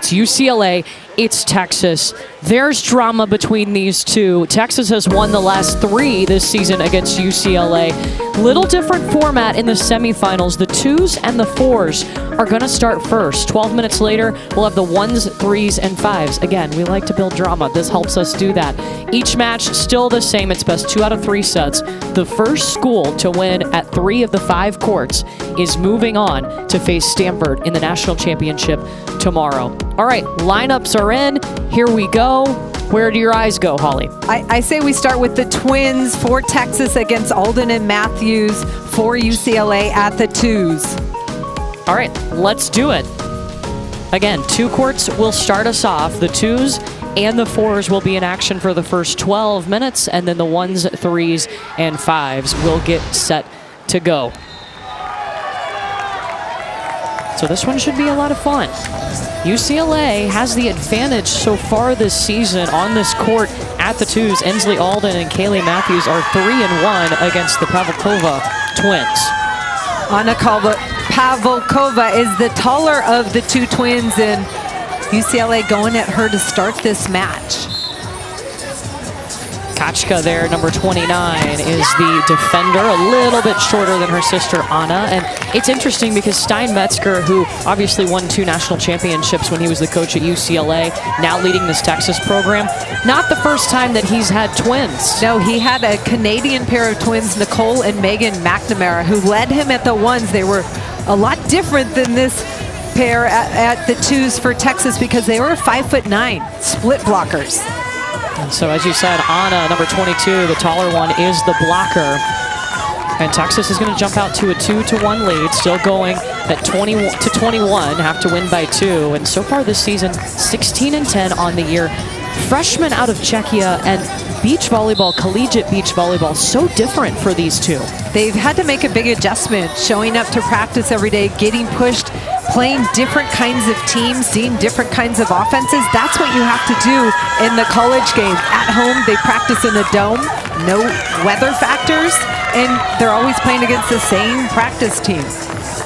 It's UCLA, it's Texas. There's drama between these two. Texas has won the last 3 this season against UCLA. Little different format in the semifinals. The 2s and the 4s are going to start first. 12 minutes later, we'll have the 1s, 3s, and 5s. Again, we like to build drama. This helps us do that. Each match still the same. It's best 2 out of 3 sets. The first school to win at 3 of the 5 courts is moving on to face Stanford in the national championship tomorrow. All right, lineups are in. Here we go. Where do your eyes go, Holly? I say we start with the twins for Texas against Alden and Matthews, for UCLA at the 2s. All right, let's do it. Again, 2 courts will start us off. The 2s and the 4s will be in action for the first 12 minutes, and then the 1s, 3s, and 5s will get set to go. So this one should be a lot of fun. UCLA has the advantage so far this season on this court at the 2s. Ensley Alden and Kaylee Matthews are 3-1 against the Pavlikova twins. Anna Pavlikova is the taller of the 2 twins, and UCLA going at her to start this match. Kachka there, number 29, is the defender, a little bit shorter than her sister Anna. And it's interesting because Steinmetzger, who obviously won 2 national championships when he was the coach at UCLA, now leading this Texas program, not the first time that he's had twins. No, he had a Canadian pair of twins, Nicole and Megan McNamara, who led him at the 1s. They were a lot different than this pair at the 2s for Texas because they were 5'9", split blockers. And so as you said, Anna, number 22, the taller one, is the blocker. And Texas is going to jump out to a 2-1 lead, still going at 20-21, have to win by 2. And so far this season, 16-10 on the year. Freshmen out of Czechia and beach volleyball, collegiate beach volleyball, so different for these two. They've had to make a big adjustment, showing up to practice every day, getting pushed, playing different kinds of teams, seeing different kinds of offenses. That's what you have to do in the college game. At home, they practice in a dome, no weather factors, and they're always playing against the same practice team.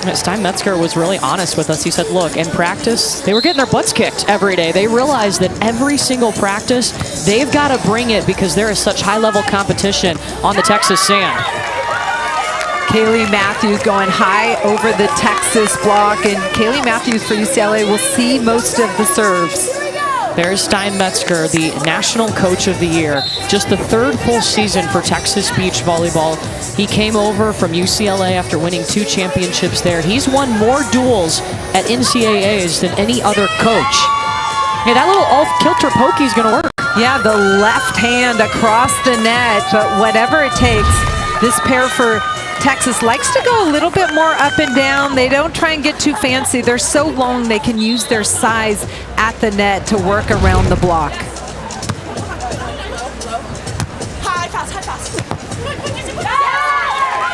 Steinmetzger was really honest with us. He said, look, in practice, they were getting their butts kicked every day. They realized that every single practice, they've got to bring it because there is such high-level competition on the Texas sand. Kaylee Matthews going high over the Texas block, and Kaylee Matthews for UCLA will see most of the serves. There's Steinmetzger, the National Coach of the Year. Just the 3rd full season for Texas beach volleyball. He came over from UCLA after winning 2 championships there. He's won more duels at NCAAs than any other coach. Hey, that little off-kilter pokey is going to work. Yeah, the left hand across the net, but whatever it takes, this pair for Texas likes to go a little bit more up and down. They don't try and get too fancy. They're so long they can use their size at the net to work around the block.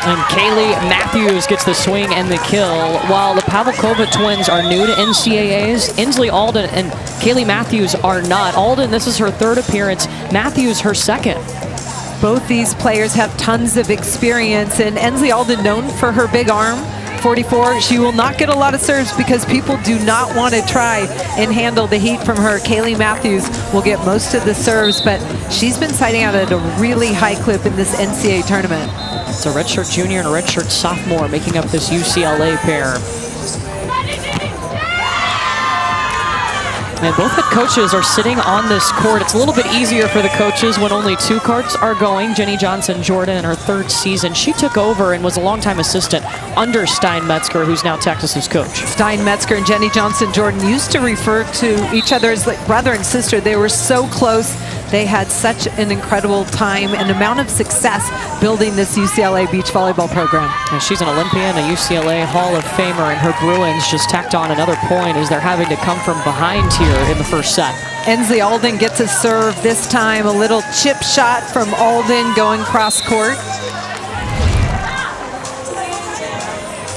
And Kaylee Matthews gets the swing and the kill. While the Pavlikova twins are new to NCAAs, Ensley Alden and Kaylee Matthews are not. Alden, this is her 3rd appearance. Matthews, her 2nd. Both these players have tons of experience, and Ensley Alden, known for her big arm, 44. She will not get a lot of serves because people do not want to try and handle the heat from her. Kaylee Matthews will get most of the serves, but she's been sighting out at a really high clip in this NCAA tournament. It's a redshirt junior and a redshirt sophomore making up this UCLA pair. And both head coaches are sitting on this court. It's a little bit easier for the coaches when only 2 courts are going. Jenny Johnson-Jordan in her 3rd season. She took over and was a longtime assistant under Steinmetzger, who's now Texas's coach. Steinmetzger and Jenny Johnson-Jordan used to refer to each other as like brother and sister. They were so close. They had such an incredible time and amount of success building this UCLA beach volleyball program. And she's an Olympian, a UCLA Hall of Famer, and her Bruins just tacked on another point as they're having to come from behind here in the first set. Ensley Alden gets a serve this time. A little chip shot from Alden going cross court.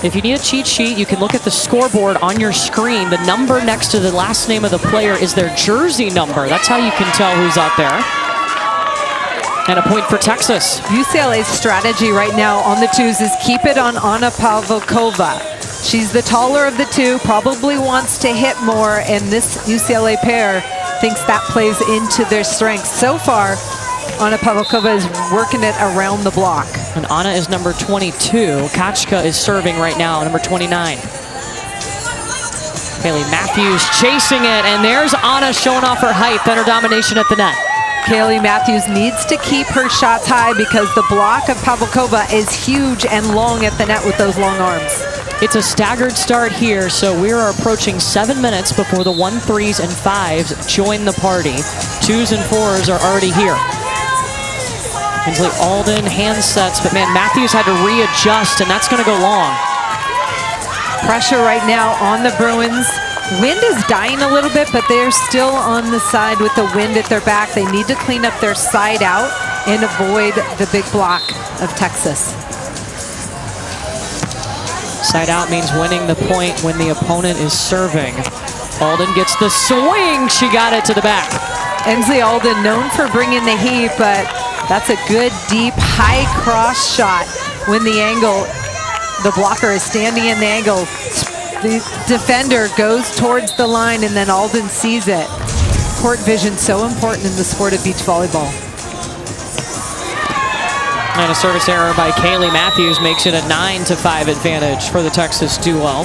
If you need a cheat sheet, you can look at the scoreboard on your screen. The number next to the last name of the player is their jersey number. That's how you can tell who's out there. And a point for Texas. UCLA's strategy right now on the 2s is keep it on Anna Pavlikova. She's the taller of the two, probably wants to hit more, and this UCLA pair thinks that plays into their strengths. So far, Anna Pavlikova is working it around the block. And Anna is number 22. Kachka is serving right now, number 29. Kaylee Matthews chasing it, and there's Anna showing off her height and her domination at the net. Kaylee Matthews needs to keep her shots high because the block of Pavlikova is huge and long at the net with those long arms. It's a staggered start here, so we are approaching 7 minutes before the 1-3s and 5s join the party. 2s and 4s are already here. Hensley Alden hand sets, but man, Matthews had to readjust, and that's going to go long. Pressure right now on the Bruins. Wind is dying a little bit, but they're still on the side with the wind at their back. They need to clean up their side out and avoid the big block of Texas. Side out means winning the point when the opponent is serving. Alden gets the swing. She got it to the back. Hensley Alden known for bringing the heat, but that's a good, deep, high cross shot when the angle, the blocker is standing in the angle. The defender goes towards the line, and then Alden sees it. Court vision so important in the sport of beach volleyball. And a service error by Kaylee Matthews makes it a 9-5 advantage for the Texas duo.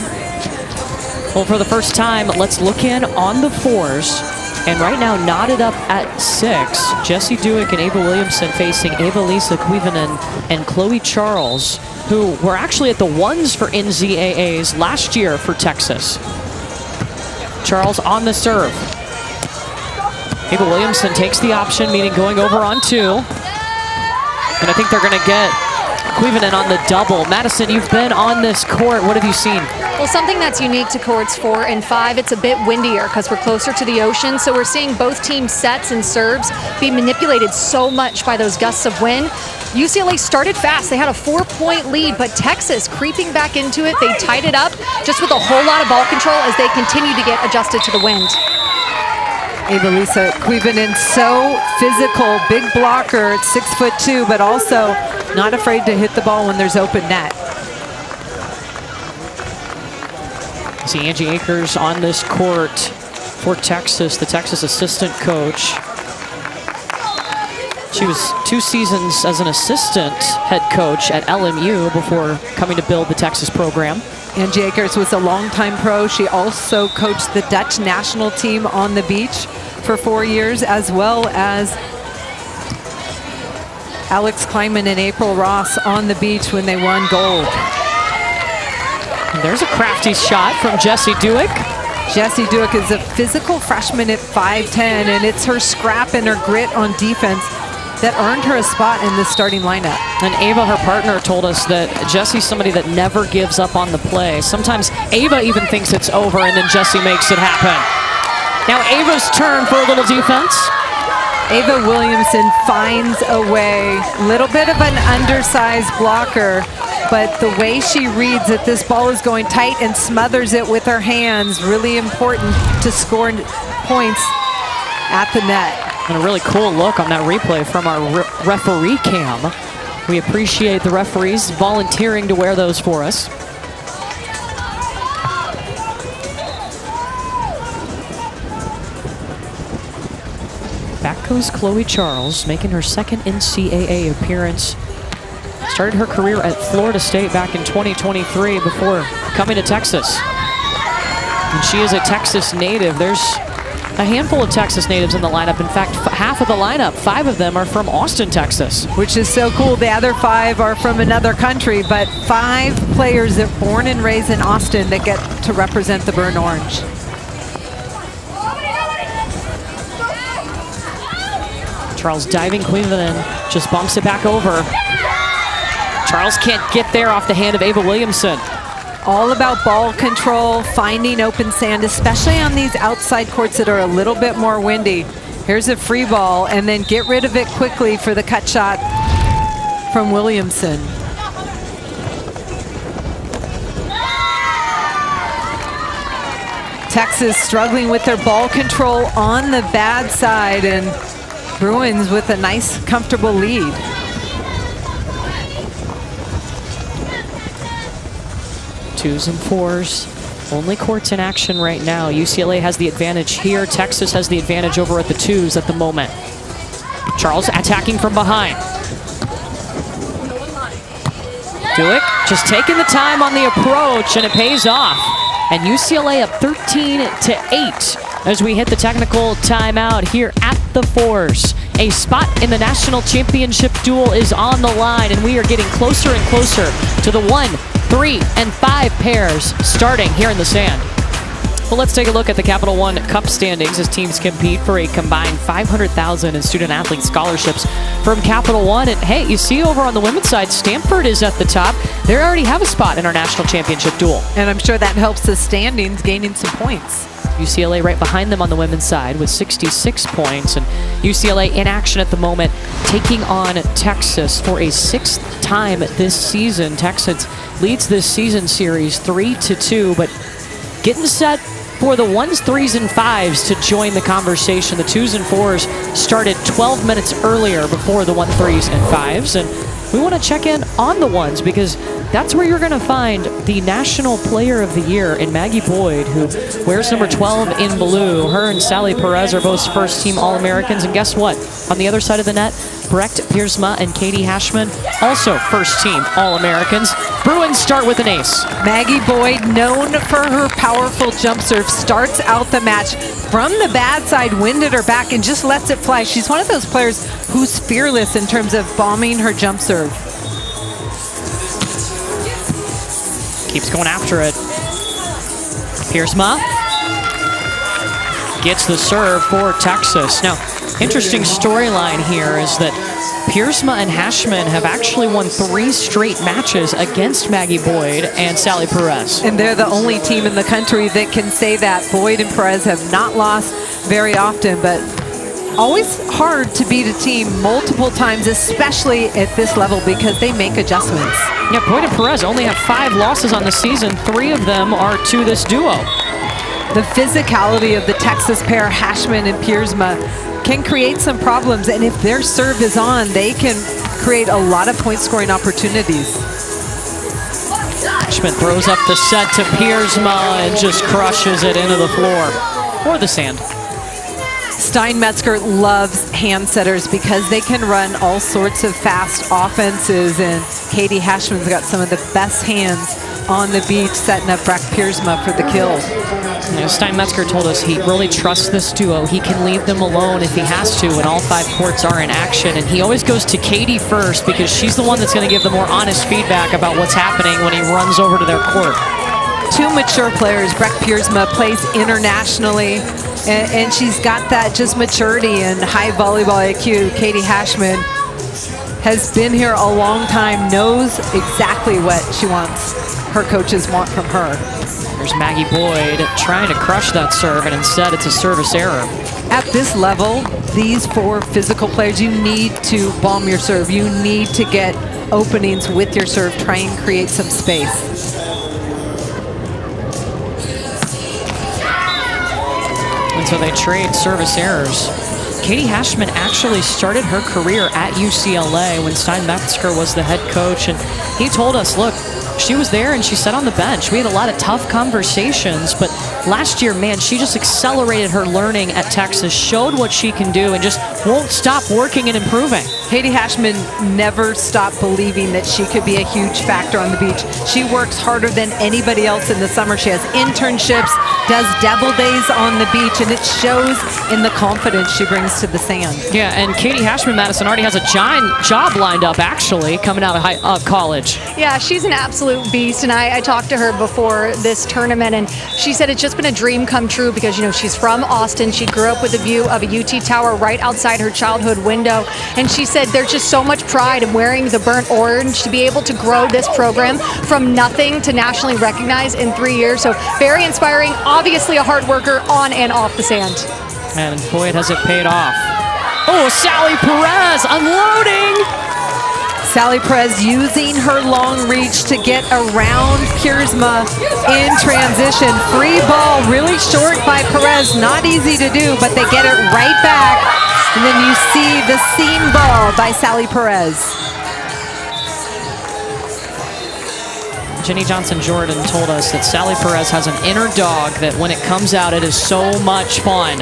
Well, for the first time, let's look in on the 4s. And right now, knotted up at 6, Jessie Duick and Ava Williamson facing Eva-Lisa Kuivanen and Chloe Charles, who were actually at the 1s for NCAAs last year for Texas. Charles on the serve. Ava Williamson takes the option, meaning going over on 2. And I think they're going to get Kuivanen on the double. Madison, you've been on this court. What have you seen? Well, something that's unique to courts 4 and 5, it's a bit windier because we're closer to the ocean. So we're seeing both teams' sets and serves be manipulated so much by those gusts of wind. UCLA started fast. They had a 4-point lead, but Texas creeping back into it. They tied it up just with a whole lot of ball control as they continue to get adjusted to the wind. Eva-Lisa Kuivanen, so physical, big blocker at 6'2", but also not afraid to hit the ball when there's open net. See Angie Akers on this court for Texas, the Texas assistant coach. She was 2 seasons as an assistant head coach at LMU before coming to build the Texas program. Angie Akers was a longtime pro. She also coached the Dutch national team on the beach for 4 years, as well as Alex Kleinman and April Ross on the beach when they won gold. And there's a crafty shot from Jessie Duick. Jessie Duick is a physical freshman at 5'10", and it's her scrap and her grit on defense that earned her a spot in the starting lineup. And Ava, her partner, told us that Jessie's somebody that never gives up on the play. Sometimes Ava even thinks it's over, and then Jessie makes it happen. Now Ava's turn for a little defense. Ava Williamson finds a way. Little bit of an undersized blocker, but the way she reads that this ball is going tight and smothers it with her hands, really important to score points at the net. And a really cool look on that replay from our referee cam. We appreciate the referees volunteering to wear those for us. Back goes Chloe Charles, making her second NCAA appearance. Started her career at Florida State back in 2023 before coming to Texas. And she is a Texas native. There's a handful of Texas natives in the lineup. In fact, half of the lineup, 5 of them are from Austin, Texas. Which is so cool. The other 5 are from another country, but 5 players that are born and raised in Austin that get to represent the Burnt Orange. Charles diving, Kuivanen just bumps it back over. Charles can't get there off the hand of Ava Williamson. All about ball control, finding open sand, especially on these outside courts that are a little bit more windy. Here's a free ball, and then get rid of it quickly for the cut shot from Williamson. Texas struggling with their ball control on the bad side, and Bruins with a nice, comfortable lead. Twos and fours. Only courts in action right now. UCLA has the advantage here. Texas has the advantage over at the twos at the moment. Charles attacking from behind. Duick just taking the time on the approach, and it pays off. And UCLA up 13-8 as we hit the technical timeout here at the fours. A spot in the national championship duel is on the line, and we are getting closer and closer to the 1, 3, and 5 pairs starting here in the sand. Well, let's take a look at the Capital One Cup standings as teams compete for a combined $500,000 in student-athlete scholarships from Capital One. And hey, you see over on the women's side, Stanford is at the top. They already have a spot in our national championship duel. And I'm sure that helps the standings, gaining some points. UCLA right behind them on the women's side with 66 points. And UCLA in action at the moment, taking on Texas for a 6th time this season. Texas leads this season series 3-2, but getting set for the 1s, 3s, and 5s to join the conversation. The 2s and 4s started 12 minutes earlier before the 1s, 3s, and 5s. And we want to check in on the 1s because that's where you're going to find the National Player of the Year in Maggie Boyd, who wears number 12 in blue. Her and Sally Perez are both first-team All-Americans. And guess what? On the other side of the net, Brecht Piersma and Katie Hashman, also first-team All-Americans. Bruins start with an ace. Maggie Boyd, known for her powerful jump serve, starts out the match from the bad side, winded her back, and just lets it fly. She's one of those players who's fearless in terms of bombing her jump serve. Keeps going after it. Piersma gets the serve for Texas. Now, interesting storyline here is that Piersma and Hashman have actually won 3 straight matches against Maggie Boyd and Sally Perez. And they're the only team in the country that can say that. Boyd and Perez have not lost very often, but always hard to beat a team multiple times, especially at this level, because they make adjustments. Yeah, Boyd and Perez only have 5 losses on the season. 3 of them are to this duo. The physicality of the Texas pair, Hashman and Piersma, can create some problems, and if their serve is on, they can create a lot of point-scoring opportunities. Hashman throws up the set to Piersma and just crushes it into the floor or the sand. Steinmetzger loves hand setters because they can run all sorts of fast offenses, and Katie Hashman's got some of the best hands on the beach, setting up Brecht Piersma for the kill. You know, Steinmetzger told us he really trusts this duo. He can leave them alone if he has to when all 5 courts are in action, and he always goes to Katie first because she's the one that's going to give the more honest feedback about what's happening when he runs over to their court. 2 mature players. Brecht Piersma plays internationally, and she's got that just maturity and high volleyball IQ. Katie Hashman has been here a long time, knows exactly what she wants, her coaches want from her. There's Maggie Boyd trying to crush that serve, and instead it's a service error. At this level, these 4 physical players, you need to bomb your serve. You need to get openings with your serve, try and create some space. And so they trade service errors. Katie Hashman actually started her career at UCLA when Steinmetzger was the head coach, and he told us, look, she was there and she sat on the bench. We had a lot of tough conversations, but last year, man, she just accelerated her learning at Texas, showed what she can do, and just won't stop working and improving. Katie Hashman never stopped believing that she could be a huge factor on the beach. She works harder than anybody else in the summer. She has internships, does double days on the beach, and it shows in the confidence she brings to the sand. Yeah, and Katie Hashman, Madison, already has a giant job lined up, actually, coming out of college. Yeah, she's an absolute beast, and I talked to her before this tournament, and she said it's just been a dream come true because, you know, she's from Austin. She grew up with a view of a UT tower right outside her childhood window, and she said there's just so much pride in wearing the burnt orange to be able to grow this program from nothing to nationally recognized in 3 years. So very inspiring, obviously a hard worker on and off the sand. And boy, has it paid off. Oh, Sally Perez unloading! Sally Perez using her long reach to get around Piersma in transition. Free ball, really short by Perez. Not easy to do, but they get it right back. And then you see the seam ball by Sally Perez. Jenny Johnson-Jordan told us that Sally Perez has an inner dog that when it comes out, it is so much fun.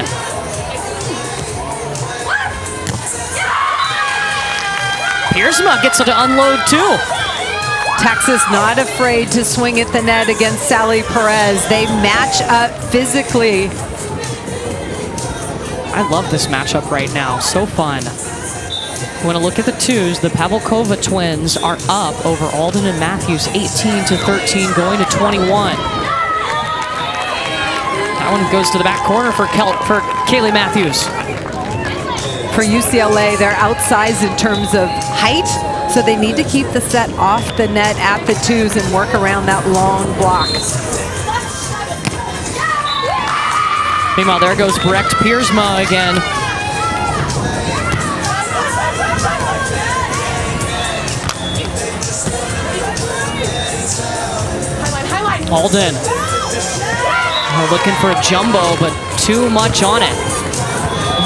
Piersma gets it to unload too. Texas not afraid to swing at the net against Sally Perez. They match up physically. I love this matchup right now. So fun. You want to look at the twos. The Pavlikova twins are up over Alden and Matthews, 18-13, going to 21. That one goes to the back corner for Kaylee Matthews. For UCLA, they're outsized in terms of height, so they need to keep the set off the net at the twos and work around that long block. Meanwhile, there goes Brecht Piersma again. Alden looking for a jumbo, but too much on it.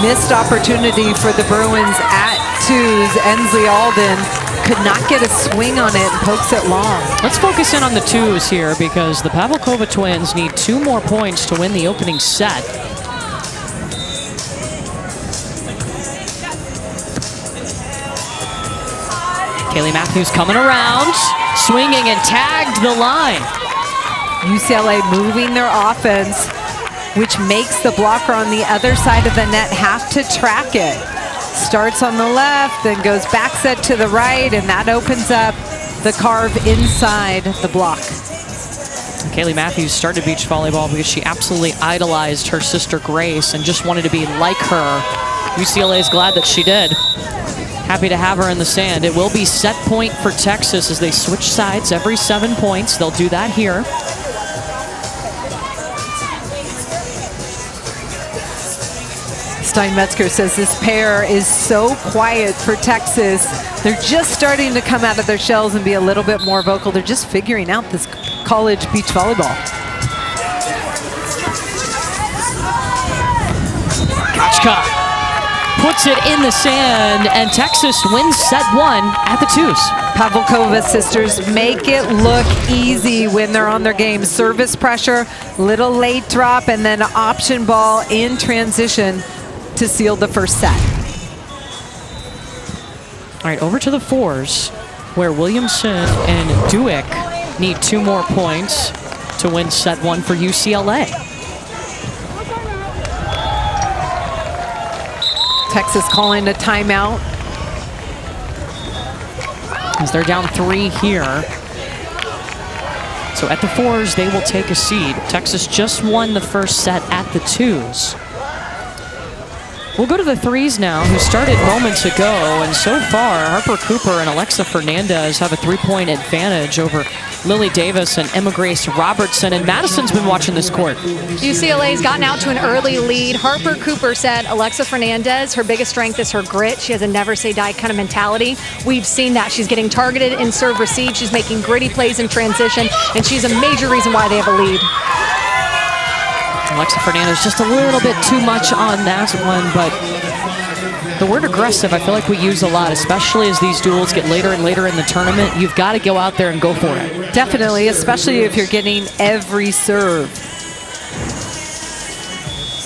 Missed opportunity for the Bruins at twos. Ensley Alden could not get a swing on it and pokes it long. Let's focus in on the twos here because the Pavlikova twins need 2 more points to win the opening set. Kaylee Matthews coming around, swinging and tagged the line. UCLA moving their offense, which makes the blocker on the other side of the net have to track it. Starts on the left, then goes back set to the right, and that opens up the carve inside the block. Kaylee Matthews started beach volleyball because she absolutely idolized her sister Grace and just wanted to be like her. UCLA is glad that she did. Happy to have her in the sand. It will be set point for Texas as they switch sides every 7 points. They'll do that here. Steinmetzger says this pair is so quiet for Texas. They're just starting to come out of their shells and be a little bit more vocal. They're just figuring out this college beach volleyball. Kachka puts it in the sand, and Texas wins set 1 at the twos. Pavlikova sisters make it look easy when they're on their game. Service pressure, little late drop, and then option ball in transition to seal the first set. All right, over to the fours, where Williamson and Duick need 2 more points to win set 1 for UCLA. Texas calling a timeout. As they're down 3 here. So at the fours, they will take a seed. Texas just won the first set at the twos. We'll go to the threes now, who started moments ago, and so far, Harper Cooper and Alexa Fernandez have a 3-point advantage over Lily Davis and Emma Grace Robertson, and Madison's been watching this court. UCLA's gotten out to an early lead. Harper Cooper said Alexa Fernandez, her biggest strength is her grit. She has a never-say-die kind of mentality. We've seen that. She's getting targeted in serve-receive. She's making gritty plays in transition, and she's a major reason why they have a lead. Alexa Fernandez just a little bit too much on that one, but the word aggressive I feel like we use a lot, especially as these duels get later and later in the tournament. You've got to go out there and go for it. Definitely, especially if you're getting every serve.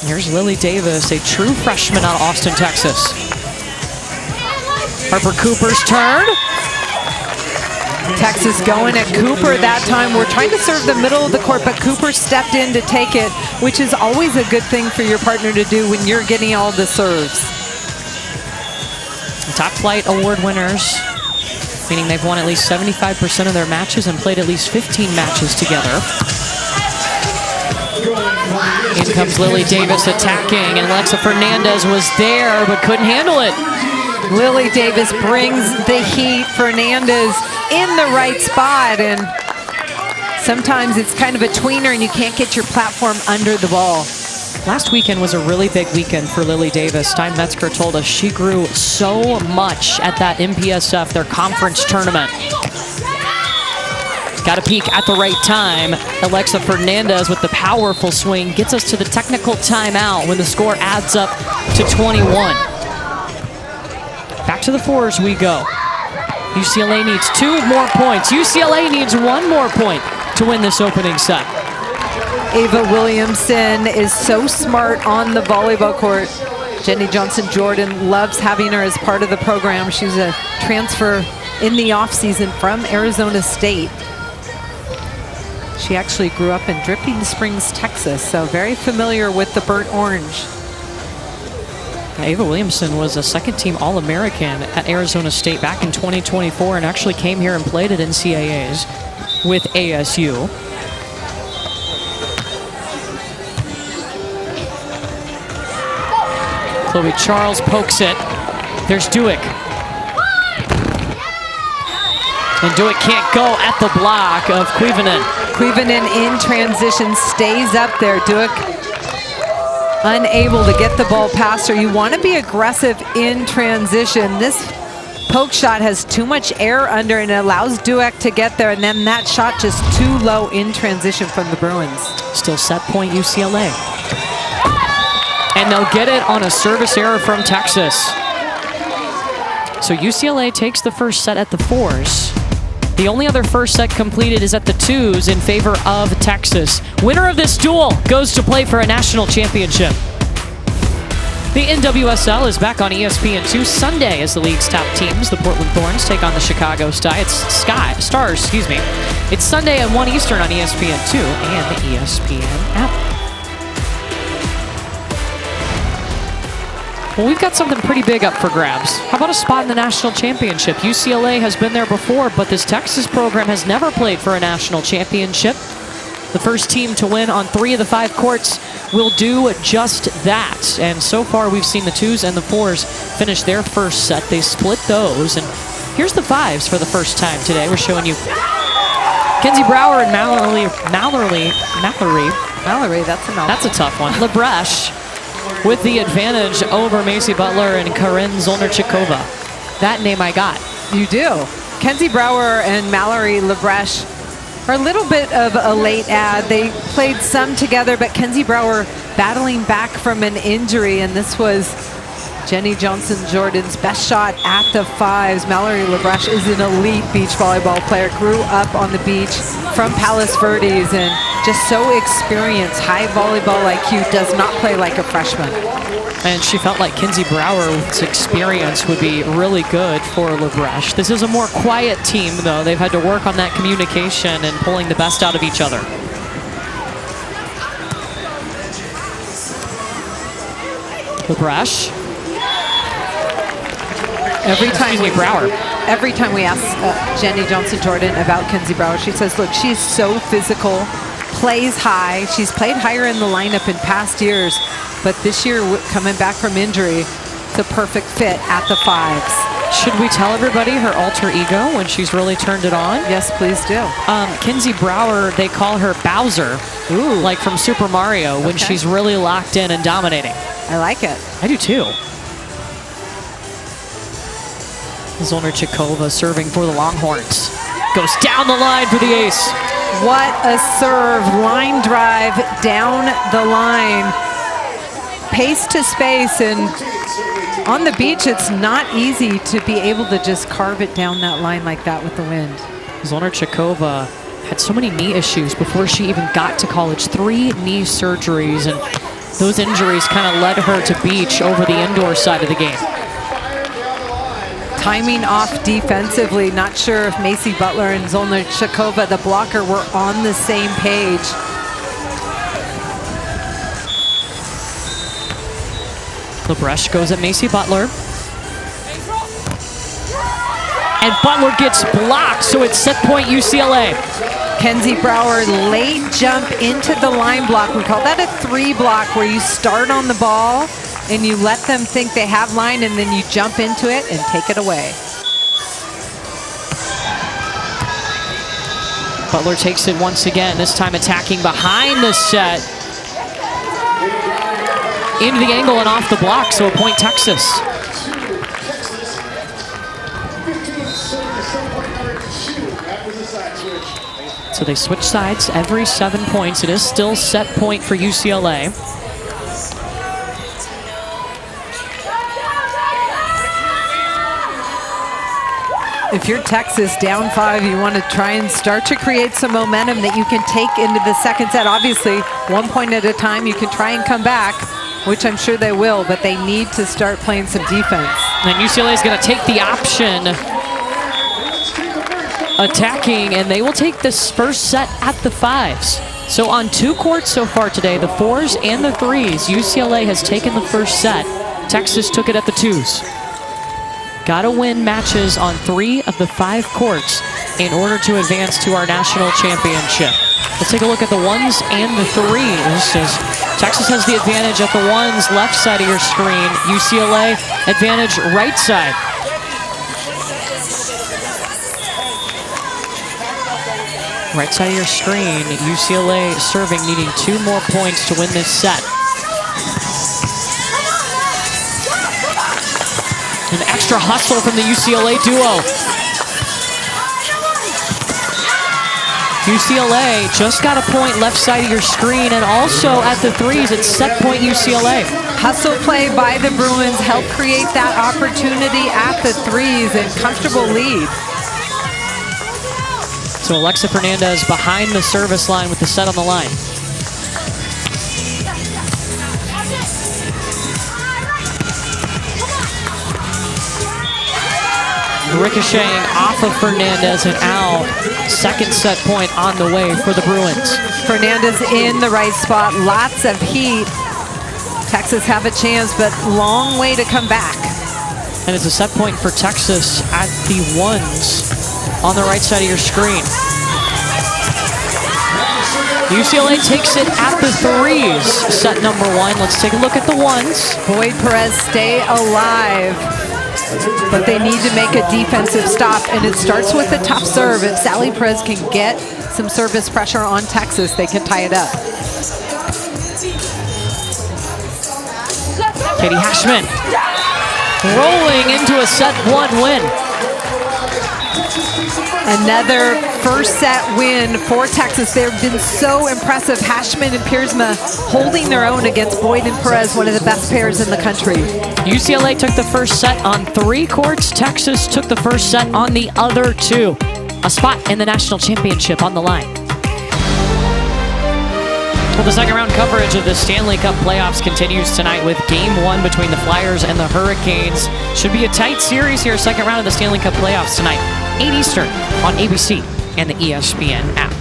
Here's Lily Davis, a true freshman out of Austin, Texas. Harper Cooper's turn. Texas going at Cooper that time. We're trying to serve the middle of the court, but Cooper stepped in to take it, which is always a good thing for your partner to do when you're getting all the serves. Top Flight Award winners, meaning they've won at least 75% of their matches and played at least 15 matches together. In comes Lily Davis attacking, and Alexa Fernandez was there but couldn't handle it. Lily Davis brings the heat. Fernandez in the right spot, and sometimes it's kind of a tweener and you can't get your platform under the ball. Last weekend was a really big weekend for Lily Davis. Steinmetzger told us she grew so much at that MPSF, their conference tournament. Got to peak at the right time. Alexa Fernandez with the powerful swing gets us to the technical timeout when the score adds up to 21. Back to the fours we go. UCLA needs 2 more points. UCLA needs 1 more point to win this opening set. Ava Williamson is so smart on the volleyball court. Jenny Johnson-Jordan loves having her as part of the program. She was a transfer in the offseason from Arizona State. She actually grew up in Dripping Springs, Texas, so very familiar with the burnt orange. Ava Williamson was a second-team All-American at Arizona State back in 2024 and actually came here and played at NCAAs with ASU. Chloe Charles pokes it. There's Duick. And Duick can't go at the block of Kuivanen. Kuivanen in transition stays up there. Duick unable to get the ball past her. You want to be aggressive in transition. This poke shot has too much air under and it allows Duick to get there, and then that shot just too low in transition from the Bruins. Still set point UCLA. And they'll get it on a service error from Texas. So UCLA takes the first set at the 4s. The only other first set completed is at the 2s in favor of Texas. Winner of this duel goes to play for a national championship. The NWSL is back on ESPN2 Sunday as the league's top teams, the Portland Thorns, take on the Chicago Stars. It's Sunday at 1 Eastern on ESPN2 and the ESPN app. Well, we've got something pretty big up for grabs. How about a spot in the national championship? UCLA has been there before, but this Texas program has never played for a national championship. The first team to win on 3 of the 5 courts will do just that. And so far, we've seen the 2s and the 4s finish their first set. They split those. And here's the 5s for the first time today. We're showing you Kenzie Brower and Mallory, that's a mouthful. That's a tough one. Lebrecht with the advantage over Macy Butler and Karen Zolnarchikova. That name I got. You do. Kenzie Brower and Mallory Lebrecht are a little bit of a late ad. They played some together, but Kenzie Brower battling back from an injury, and this was Jenny Johnson-Jordan's best shot at the 5s. Mallory Lebrecht is an elite beach volleyball player, grew up on the beach from Palos Verdes, and just so experienced, high volleyball IQ, does not play like a freshman. And she felt like Kenzie Brower's experience would be really good for Lebrecht. This is a more quiet team, though. They've had to work on that communication and pulling the best out of each other. Lebrecht. Every time we ask Jenny Johnson-Jordan about Kenzie Brower, she says, look, she's so physical, plays high. She's played higher in the lineup in past years, but this year, coming back from injury, it's a perfect fit at the 5s. Should we tell everybody her alter ego when she's really turned it on? Yes, please do. Kenzie Brower, they call her Bowser, like from Super Mario, when she's really locked in and dominating. I like it. I do too. Zolnarchikova serving for the Longhorns. Goes down the line for the ace. What a serve. Line drive down the line. Pace to space, and on the beach, it's not easy to be able to just carve it down that line like that with the wind. Zolnarchikova had so many knee issues before she even got to college. 3 knee surgeries, and those injuries kind of led her to beach over the indoor side of the game. Timing off defensively. Not sure if Macy Butler and Zolnarchikova, the blocker, were on the same page. Lebrecht goes at Macy Butler. And Butler gets blocked, so it's set point UCLA. Kenzie Brower, late jump into the line block. We call that a 3 block, where you start on the ball and you let them think they have line, and then you jump into it and take it away. Butler takes it once again, this time attacking behind the set. Into the angle and off the block, so a point Texas. So they switch sides every 7 points. It is still set point for UCLA. If you're Texas down 5, you want to try and start to create some momentum that you can take into the second set. Obviously, 1 point at a time, you can try and come back, which I'm sure they will, but they need to start playing some defense. And UCLA is going to take the option, attacking, and they will take this first set at the 5s. So on 2 courts so far today, the 4s and the 3s, UCLA has taken the first set. Texas took it at the 2s. Got to win matches on 3 of the 5 courts in order to advance to our national championship. Let's take a look at the 1s and the 3s. As Texas has the advantage at the 1s, left side of your screen. UCLA advantage right side. Right side of your screen, UCLA serving, needing 2 more points to win this set. An extra hustle from the UCLA duo. UCLA just got a point left side of your screen, and also at the 3s, it's set point UCLA. Hustle play by the Bruins helped create that opportunity at the 3s and comfortable lead. So Alexa Fernandez behind the service line with the set on the line. Ricocheting off of Fernandez and out. Second set point on the way for the Bruins. Fernandez in the right spot, lots of heat. Texas have a chance, but long way to come back. And it's a set point for Texas at the 1s on the right side of your screen. UCLA takes it at the 3s, set number 1. Let's take a look at the 1s. Boyd Perez stay alive, but they need to make a defensive stop, and it starts with a tough serve. If Sally Perez can get some service pressure on Texas, they can tie it up. Katie Hashman rolling into a set 1 win. Another first set win for Texas. They've been so impressive. Hashman and Piersma holding their own against Boyd and Perez, one of the best pairs in the country. UCLA took the first set on 3 courts. Texas took the first set on the other 2. A spot in the national championship on the line. Well, the second round coverage of the Stanley Cup playoffs continues tonight with Game 1 between the Flyers and the Hurricanes. Should be a tight series here, second round of the Stanley Cup playoffs tonight, 8 Eastern on ABC and the ESPN app.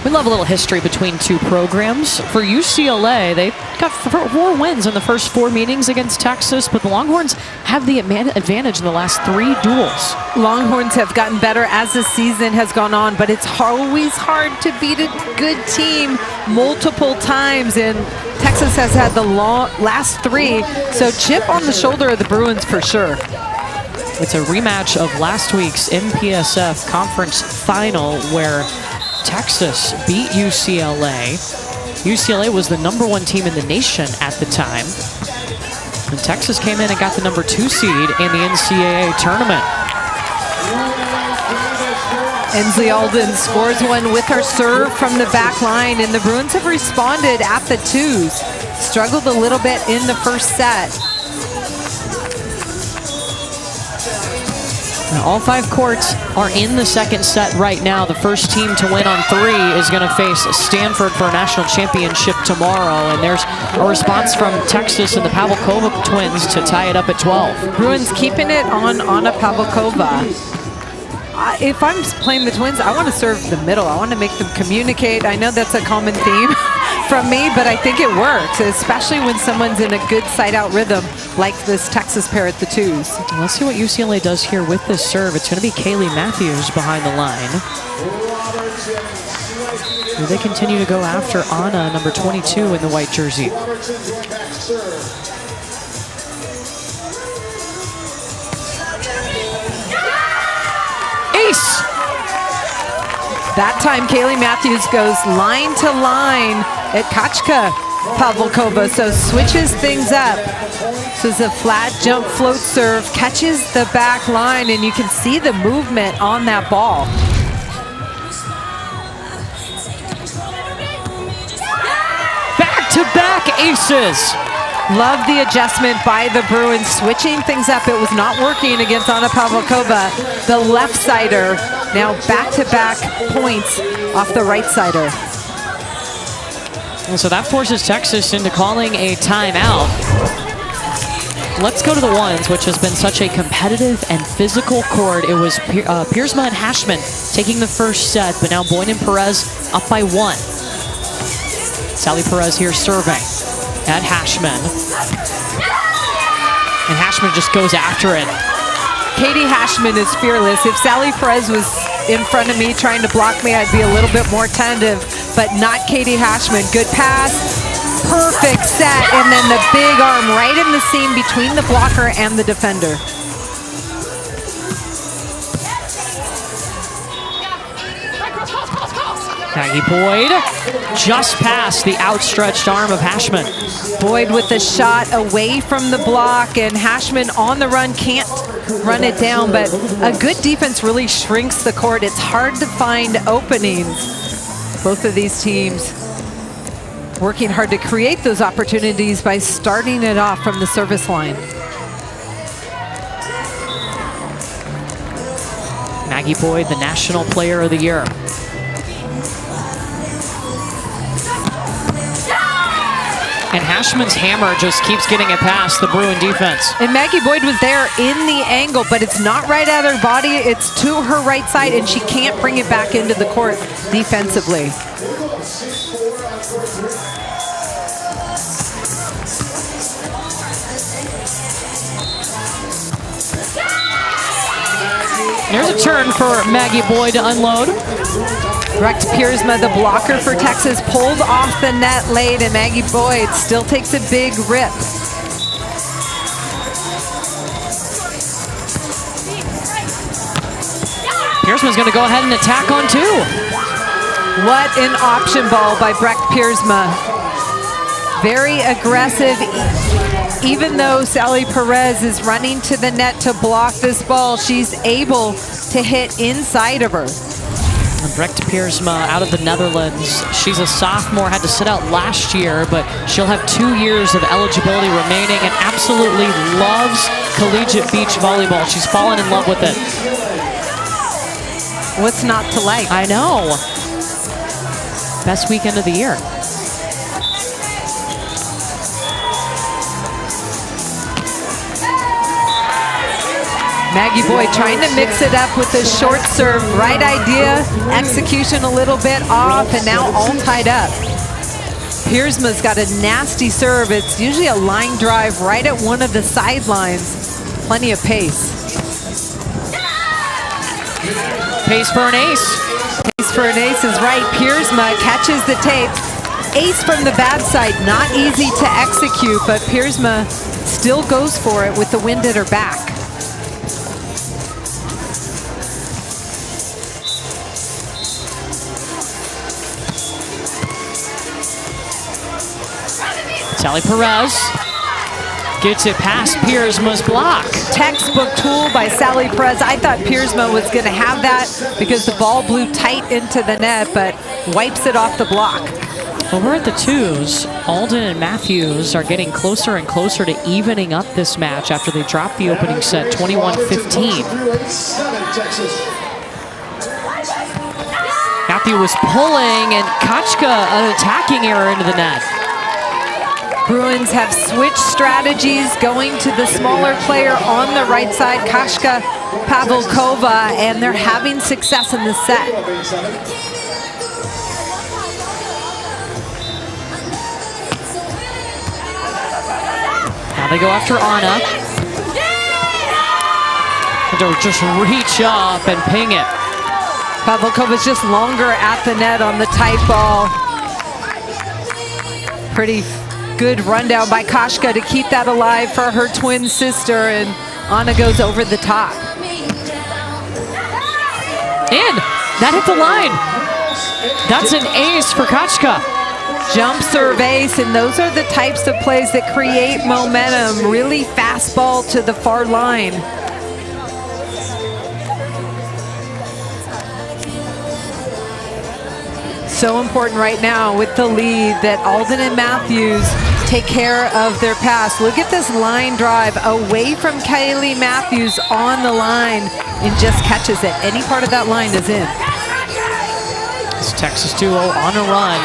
We love a little history between 2 programs. For UCLA, they got 4 wins in the first 4 meetings against Texas, but the Longhorns have the advantage in the last 3 duels. Longhorns have gotten better as the season has gone on, but it's always hard to beat a good team multiple times, and Texas has had the last 3, so chip on the shoulder of the Bruins for sure. It's a rematch of last week's MPSF conference final where Texas beat UCLA. UCLA was the number 1 team in the nation at the time. And Texas came in and got the number 2 seed in the NCAA tournament. Ensley Alden scores one with her serve from the back line, and the Bruins have responded at the 2s. Struggled a little bit in the first set. Now, all 5 courts are in the second set right now. The first team to win on 3 is going to face Stanford for a national championship tomorrow. And there's a response from Texas and the Pavlikova twins to tie it up at 12. Bruins keeping it on Anna Pavlikova. If I'm playing the Twins, I want to serve the middle. I want to make them communicate. I know that's a common theme from me, but I think it works, especially when someone's in a good side-out rhythm like this Texas pair at the 2s. Let's see what UCLA does here with this serve. It's going to be Kaylee Matthews behind the line. Will they continue to go after Anna, number 22 in the white jersey? Ace! That time, Kaylee Matthews goes line to line at Kachka Pavlikova, so switches things up. This is a flat jump float serve, catches the back line, and you can see the movement on that ball. Back-to-back aces. Love the adjustment by the Bruins, switching things up. It was not working against Anna Pavlikova, the left-sider. Now back-to-back points off the right-sider. And so that forces Texas into calling a timeout. Let's go to the ones, which has been such a competitive and physical court. It was Piersma and Hashman taking the first set, but now Boyd and Perez up by 1. Sally Perez here serving at Hashman. And Hashman just goes after it. Katie Hashman is fearless. If Sally Perez was in front of me trying to block me, I'd be a little bit more tentative, but not Katie Hashman. Good pass, perfect set, and then the big arm right in the seam between the blocker and the defender. Maggie Boyd just past the outstretched arm of Hashman. Boyd with the shot away from the block, and Hashman on the run, can't run it down, but a good defense really shrinks the court. It's hard to find openings. Both of these teams working hard to create those opportunities by starting it off from the service line. Maggie Boyd, the National Player of the Year. And Hashman's hammer just keeps getting it past the Bruin defense. And Maggie Boyd was there in the angle, but it's not right at her body. It's to her right side, and she can't bring it back into the court defensively. There's a turn for Maggie Boyd to unload. Brecht Piersma, the blocker for Texas, pulled off the net late, and Maggie Boyd still takes a big rip. Piersma's going to go ahead and attack on 2. What an option ball by Brecht Piersma. Very aggressive. Even though Sally Perez is running to the net to block this ball, she's able to hit inside of her. Brecht Piersma out of the Netherlands. She's a sophomore, had to sit out last year, but she'll have 2 years of eligibility remaining and absolutely loves collegiate beach volleyball. She's fallen in love with it. What's not to like? I know. Best weekend of the year. Maggie Boyd trying to mix it up with the short serve. Right idea, execution a little bit off, and now all tied up. Piersma's got a nasty serve. It's usually a line drive right at one of the sidelines. Plenty of pace. Pace for an ace. Pace for an ace is right. Piersma catches the tape. Ace from the bad side, not easy to execute, but Piersma still goes for it with the wind at her back. Sally Perez gets it past Piersma's block. Textbook tool by Sally Perez. I thought Piersma was going to have that because the ball blew tight into the net, but wipes it off the block. Well, we're at the 2s. Alden and Matthews are getting closer and closer to evening up this match after they dropped the opening set 21-15. Matthew was pulling, and Kochka an attacking error into the net. Bruins have switched strategies, going to the smaller player on the right side, Kochka Pavlikova, and they're having success in the set. Now they go after Anna. And to just reach up and ping it. Pavlikova's just longer at the net on the tight ball. Pretty good rundown by Kochka to keep that alive for her twin sister, and Anna goes over the top. And that hit the line. That's an ace for Kochka. Jump serve ace, and those are the types of plays that create momentum. Really fast ball to the far line. So important right now with the lead that Alden and Matthews take care of their pass. Look at this line drive away from Kaylee Matthews on the line and just catches it. Any part of that line is in. It's Texas duo on a run.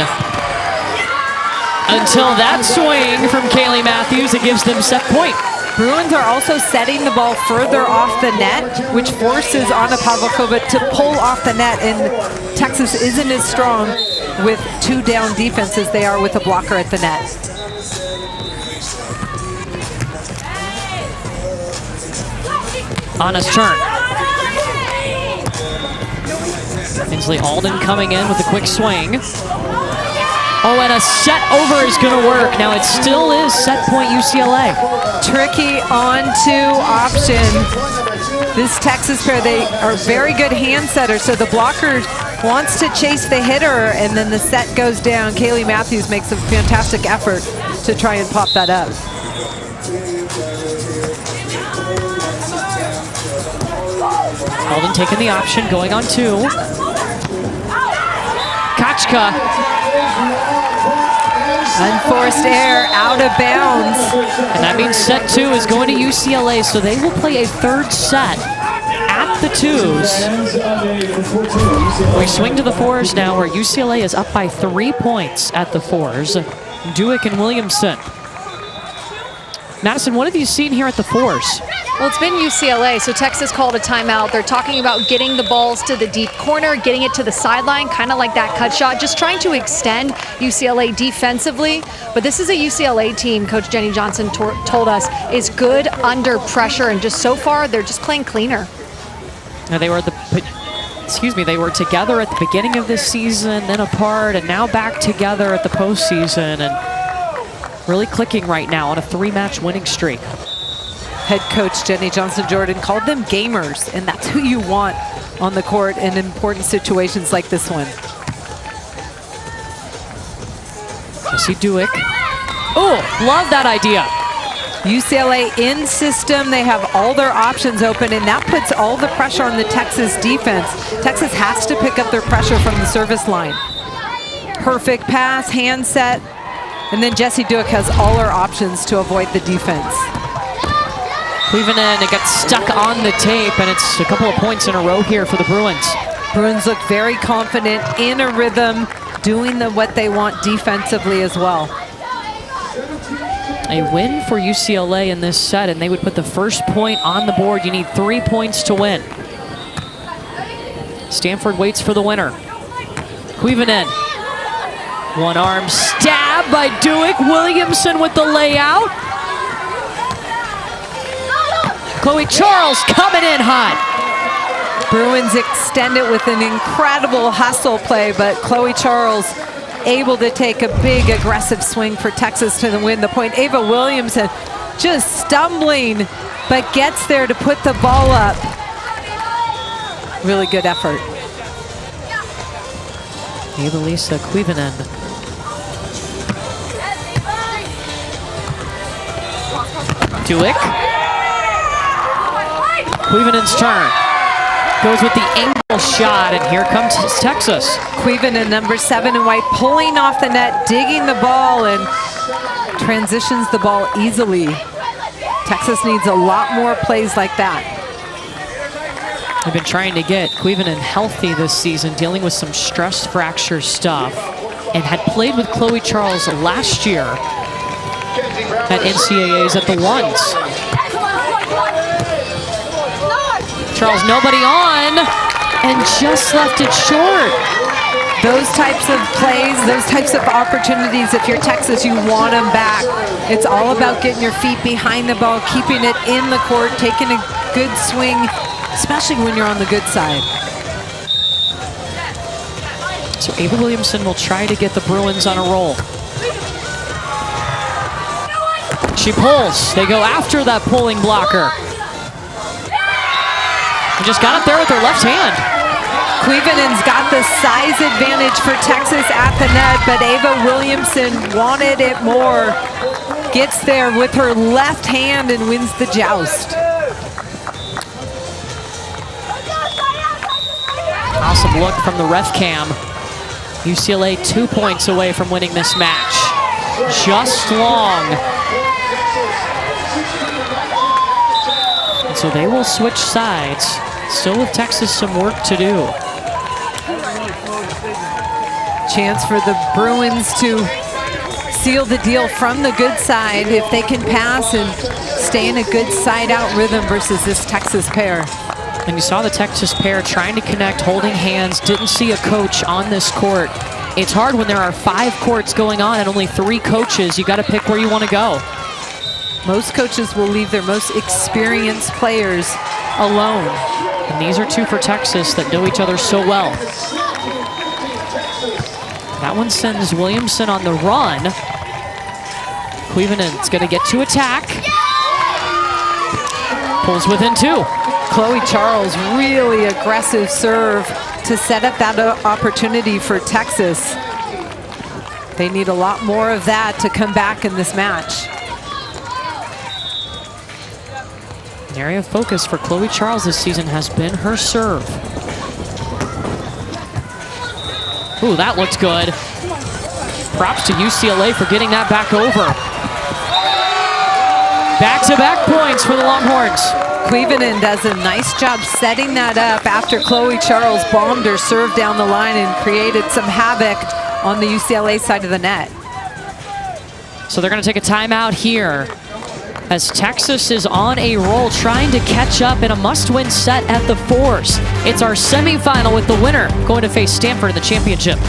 Until that swing from Kaylee Matthews, it gives them set point. Bruins are also setting the ball further off the net, which forces Anna Pavlikova to pull off the net, and Texas isn't as strong with 2 down defense as they are with a blocker at the net. Anna's turn. Inslee Alden coming in with a quick swing. Oh, and a set over is going to work. Now it still is set point UCLA. Tricky on-2 option. This Texas pair, they are very good hand setters, so the blocker wants to chase the hitter, and then the set goes down. Kaylee Matthews makes a fantastic effort to try and pop that up. Alden taking the option, going on 2. Kachka. Unforced error, out of bounds. And that means set 2 is going to UCLA, so they will play a 3rd set at the 2s. We swing to the 4s now, where UCLA is up by 3 points at the 4s. Dewick and Williamson. Madison, what have you seen here at the 4s? Well, it's been UCLA, so Texas called a timeout. They're talking about getting the balls to the deep corner, getting it to the sideline, kind of like that cut shot, just trying to extend UCLA defensively. But this is a UCLA team, Coach Jenny Johnson told us, is good under pressure, and just so far, they're just playing cleaner. Now they were they were together at the beginning of this season, then apart, and now back together at the postseason, and really clicking right now on a 3-match winning streak. Head coach Jenny Johnson-Jordan called them gamers, and that's who you want on the court in important situations like this one. Jessie Dewick. Oh, love that idea. UCLA in system, they have all their options open, and that puts all the pressure on the Texas defense. Texas has to pick up their pressure from the service line. Perfect pass, hand set, and then Jessie Dewick has all her options to avoid the defense. Cleveland, it got stuck on the tape, and it's a couple of points in a row here for the Bruins. Bruins look very confident, in a rhythm, doing what they want defensively as well. A win for UCLA in this set, and they would put the first point on the board. You need 3 points to win. Stanford waits for the winner. Cuivanen. One arm stab by Dewick. Williamson with the layout. Chloe Charles coming in hot. Bruins extend it with an incredible hustle play, but Chloe Charles able to take a big aggressive swing for Texas to win the point. Ava Williamson just stumbling, but gets there to put the ball up. Really good effort. Eva-Lisa Cuivanen. Dewick. Cuivanen's turn. Goes with the ankle shot, and here comes Texas. Cuivanen, number 7 in white, pulling off the net, digging the ball, and transitions the ball easily. Texas needs a lot more plays like that. They've been trying to get Cuivanen healthy this season, dealing with some stress fracture stuff, and had played with Chloe Charles last year at NCAAs at the ones. Charles, nobody on, and just left it short. Those types of plays, those types of opportunities, if you're Texas, you want them back. It's all about getting your feet behind the ball, keeping it in the court, taking a good swing, especially when you're on the good side. So Ava Williamson will try to get the Bruins on a roll. She pulls. They go after that pulling blocker. And just got up there with her left hand. Cuivanen's got the size advantage for Texas at the net, but Ava Williamson wanted it more. Gets there with her left hand and wins the joust. Awesome look from the ref cam. UCLA 2 points away from winning this match. just long. And so they will switch sides. Still with Texas some work to do. Chance for the Bruins to seal the deal from the good side if they can pass and stay in a good side-out rhythm versus this Texas pair. And you saw the Texas pair trying to connect, holding hands, didn't see a coach on this court. It's hard when there are 5 courts going on and only 3 coaches. You got to pick where you want to go. Most coaches will leave their most experienced players alone. And these are 2 for Texas that know each other so well. That one sends Williamson on the run. Clevenen's going to get to attack. Pulls within 2. Chloe Charles, really aggressive serve to set up that opportunity for Texas. They need a lot more of that to come back in this match. An area of focus for Chloe Charles this season has been her serve. Ooh, that looks good. Props to UCLA for getting that back over. Back-to-back points for the Longhorns. Cleveland does a nice job setting that up after Chloe Charles bombed her serve down the line and created some havoc on the UCLA side of the net. So they're going to take a timeout here as Texas is on a roll trying to catch up in a must-win set at the 4s. It's our semifinal with the winner going to face Stanford in the championship.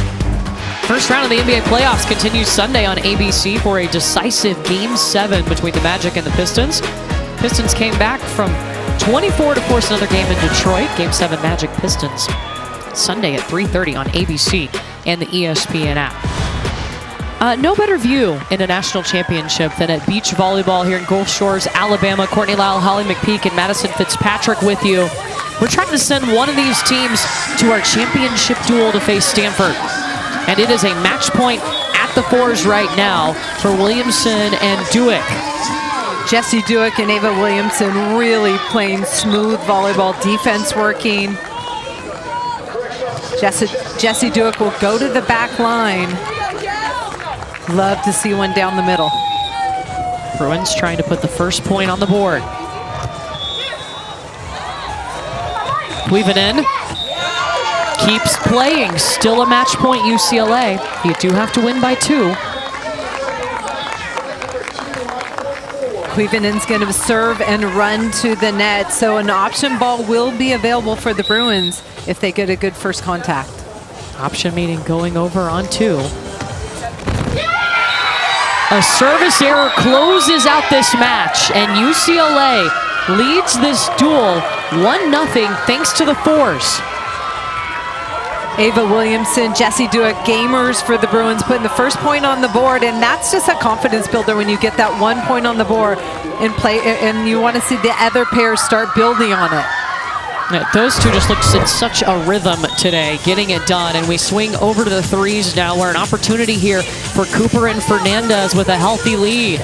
First round of the NBA playoffs continues Sunday on ABC for a decisive Game 7 between the Magic and the Pistons. Pistons came back from 24 to force another game in Detroit. Game 7 Magic Pistons Sunday at 3:30 on ABC and the ESPN app. No better view in a national championship than at beach volleyball here in Gulf Shores, Alabama. Courtney Lyle, Holly McPeak, and Madison Fitzpatrick with you. We're trying to send one of these teams to our championship duel to face Stanford. And it is a match point at the 4s right now for Williamson and Duick. Jessie Duick and Ava Williamson really playing smooth volleyball, defense working. Jessie Duick will go to the back line. Love to see one down the middle. Bruins trying to put the first point on the board. Cleveland keeps playing. Still a match point, UCLA. You do have to win by 2. Cleveland's going to serve and run to the net, so an option ball will be available for the Bruins if they get a good first contact. Option meeting going over on 2. A service error closes out this match, and UCLA leads this duel 1-0 thanks to the 4s. Ava Williamson, Jessie Duick, gamers for the Bruins, putting the first point on the board, and that's just a confidence builder when you get that 1 point on the board and play, and you want to see the other pairs start building on it. Yeah, those 2 just looked in such a rhythm today, getting it done, and we swing over to the 3s now, where an opportunity here for Cooper and Fernandez with a healthy lead.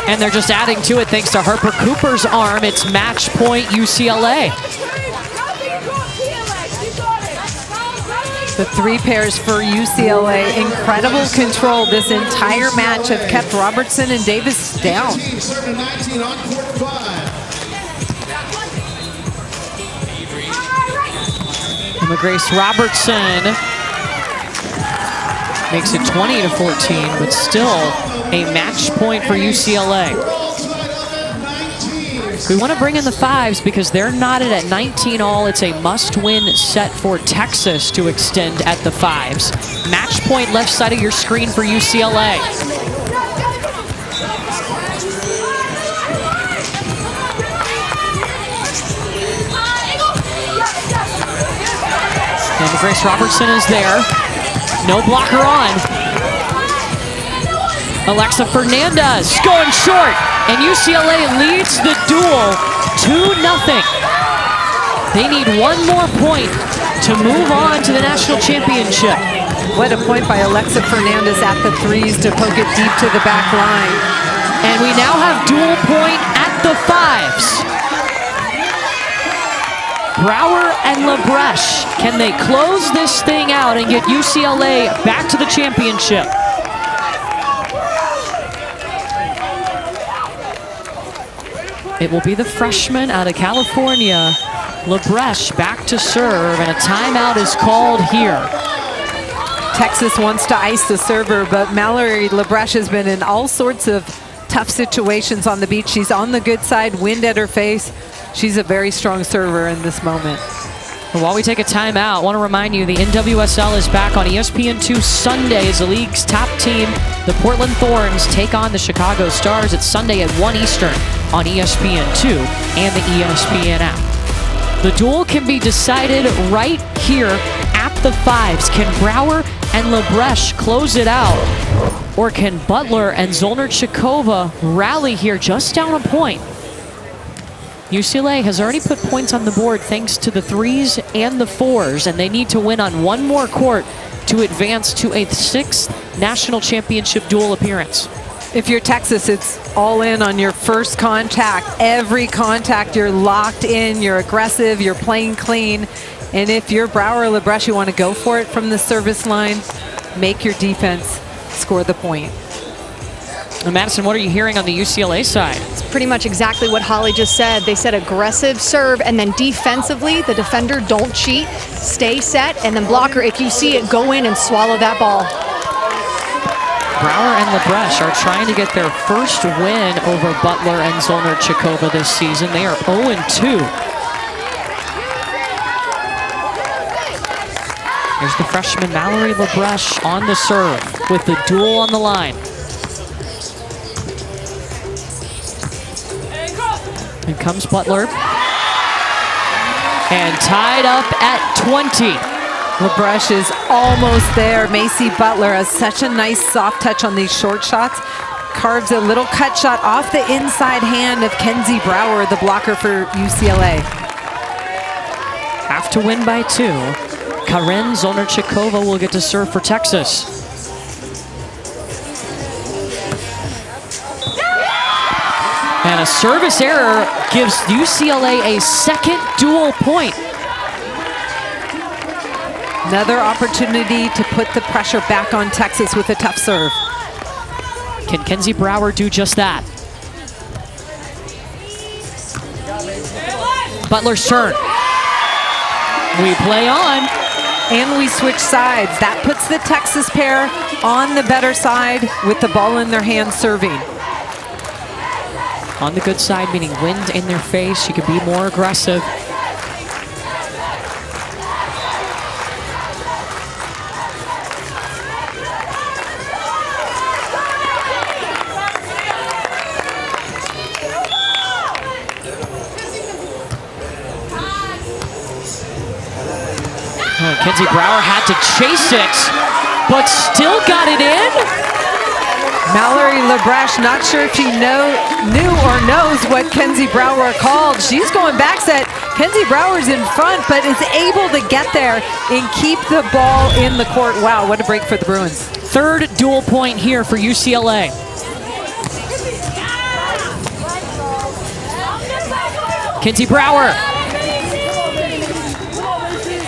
And they're just adding to it thanks to Harper Cooper's arm. It's match point UCLA. The 3 pairs for UCLA, incredible control this entire match, have kept Robertson and Davis down. Grace Robertson makes it 20-14, but still a match point for UCLA. We want to bring in the 5s because they're knotted at 19 all. It's a must-win set for Texas to extend at the 5s. Match point left side of your screen for UCLA. And Grace Robertson is there. No blocker on. Alexa Fernandez going short. And UCLA leads the duel 2-0. They need 1 more point to move on to the national championship. What a point by Alexa Fernandez at the 3s to poke it deep to the back line. And we now have dual point at the 5s. Brower and LaBreche, can they close this thing out and get UCLA back to the championship? It will be the freshman out of California, LaBreche, back to serve, and a timeout is called here. Texas wants to ice the server, but Mallory LaBreche has been in all sorts of tough situations on the beach. She's on the good side, wind at her face. She's a very strong server in this moment. While we take a timeout, I want to remind you the NWSL is back on ESPN2 Sunday as the league's top team, the Portland Thorns, take on the Chicago Stars. It's Sunday at 1 Eastern on ESPN2 and the ESPN app. The duel can be decided right here at the fives. Can Brower and LaBreche close it out? Or can Butler and Zolnarchikova rally here just down a point? UCLA has already put points on the board thanks to the threes and the fours, and they need to win on one more court to advance to a 6th national championship dual appearance. If you're Texas, it's all in on your first contact. Every contact, you're locked in, you're aggressive, you're playing clean. And if you're Brower or LaBreche, you want to go for it from the service line, make your defense score the point. And Madison, what are you hearing on the UCLA side? It's pretty much exactly what Holly just said. They said aggressive serve, and then defensively, the defender don't cheat, stay set, and then blocker, if you see it, go in and swallow that ball. Brower and LaBreche are trying to get their first win over Butler and Zolnarchikova this season. They are 0-2. Here's the freshman Mallory LaBreche on the serve with the duel on the line. And comes Butler. And tied up at 20. LaBreche is almost there. Macy Butler has such a nice soft touch on these short shots. Carves a little cut shot off the inside hand of Kenzie Brower, the blocker for UCLA. Have to win by 2. Karen Zolnarchikova will get to serve for Texas. And a service error gives UCLA a second dual point. Another opportunity to put the pressure back on Texas with a tough serve. Can Kenzie Brower do just that? Butler's turn. We play on. And we switch sides. That puts the Texas pair on the better side with the ball in their hand serving. On the good side, meaning wind in their face. You can be more aggressive. Oh, Kenzie Brower had to chase it, but still got it in. Mallory LaBreche, not sure if she knew or knows what Kenzie Brower called. She's going back set. Kenzie Brower's in front, but is able to get there and keep the ball in the court. Wow, what a break for the Bruins. Third dual point here for UCLA. Kenzie Brower.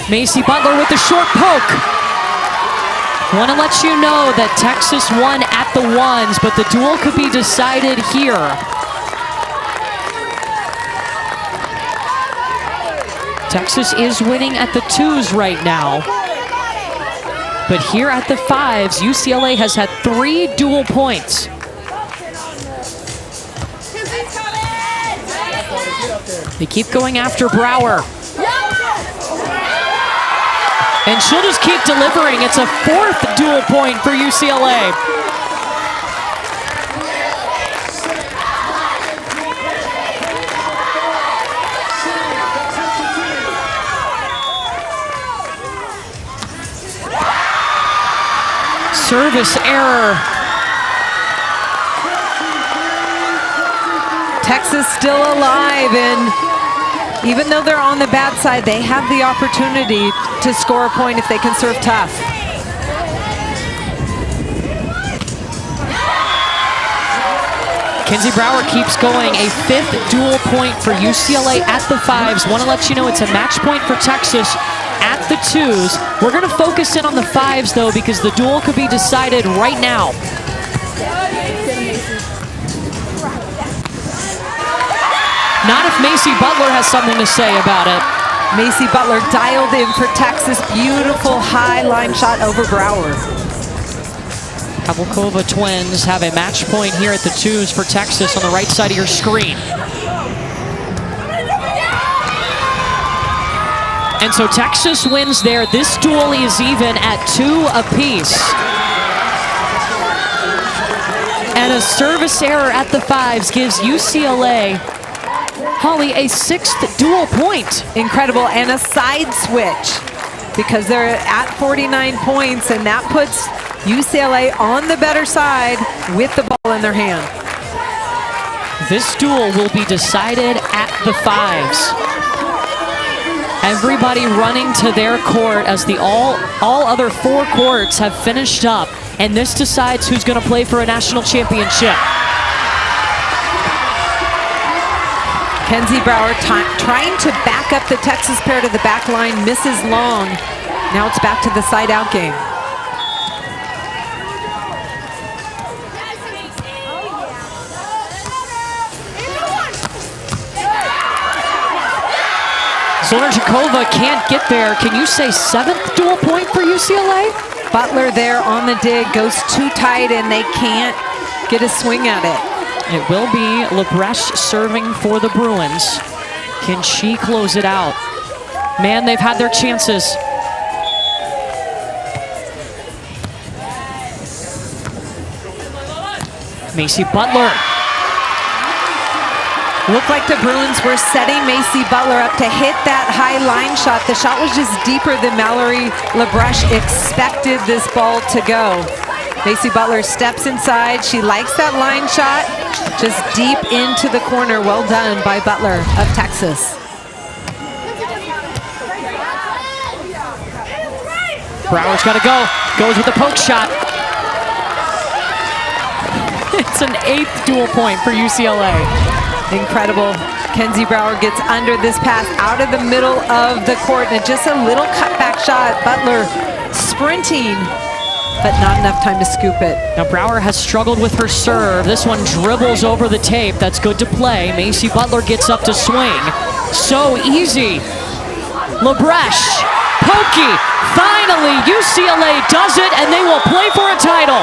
Macy Butler with the short poke. Want to let you know that Texas won at the ones, but the duel could be decided here. Texas is winning at the twos right now. But here at the fives, UCLA has had 3 dual points. They keep going after Brower. And she'll just keep delivering. It's a 4th dual point for UCLA. Service error. Texas still alive, and even though they're on the bad side, they have the opportunity to score a point if they can serve tough. Kenzie Brower keeps going. A 5th dual point for UCLA at the 5s. Want to let you know it's a match point for Texas at the 2s. We're going to focus in on the 5s, though, because the duel could be decided right now. Not if Macy Butler has something to say about it. Macy Butler dialed in for Texas. Beautiful high line shot over Brower. Pavlikova twins have a match point here at the 2s for Texas on the right side of your screen. And so Texas wins there. This duel is even at 2 apiece. And a service error at the 5s gives UCLA, Holly, a 6th dual point. Incredible, and a side switch because they're at 49 points, and that puts UCLA on the better side with the ball in their hand. This duel will be decided at the 5s. Everybody running to their court as the all other 4 courts have finished up, and this decides who's going to play for a national championship. Kenzie Brower trying to back up the Texas pair to the back line, misses long. Now it's back to the side-out game. Zornjakova can't get there. Can you say 7th dual point for UCLA? Butler there on the dig, goes too tight, and they can't get a swing at it. It will be Lebrecht serving for the Bruins. Can she close it out? Man, they've had their chances. Macy Butler. Looked like the Bruins were setting Macy Butler up to hit that high line shot. The shot was just deeper than Mallory Lebrecht expected this ball to go. Macy Butler steps inside. She likes that line shot, just deep into the corner. Well done by Butler of Texas. Brower's got to go. Goes with the poke shot. It's an 8th dual point for UCLA. Incredible. Kenzie Brower gets under this pass out of the middle of the court, and just a little cutback shot. Butler sprinting, but not enough time to scoop it. Now Brower has struggled with her serve. This one dribbles over the tape. That's good to play. Macy Butler gets up to swing. So easy. Lebrecht, pokey. Finally, UCLA does it, and they will play for a title.